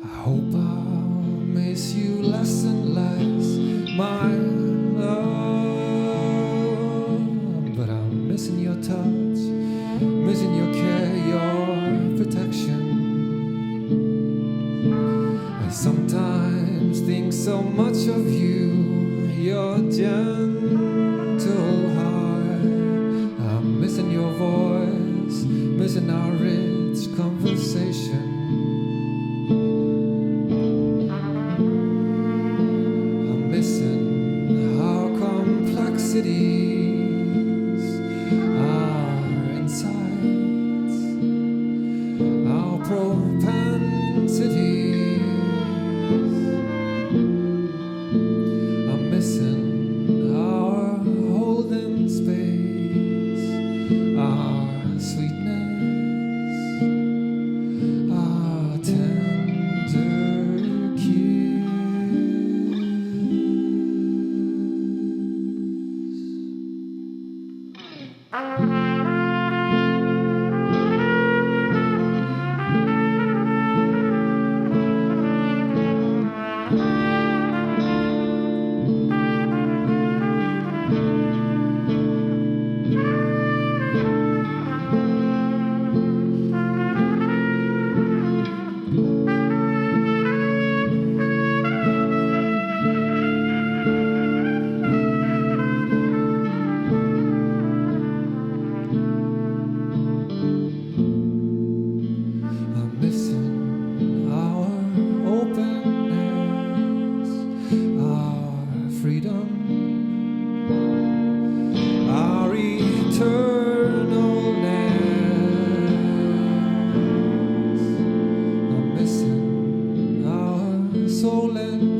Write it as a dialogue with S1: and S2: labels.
S1: I hope I'll miss you less and less, my love. But I'm missing your touch, missing your care, your protection. I sometimes think so much of you, your gentle heart. I'm missing your voice, missing our rich conversation. I'm missing our complexities, our insights, our propensities. I'm missing our holding space, our sweetness, our tender kiss. I'm missing our openness, our freedom, our eternalness. I'm missing our soul and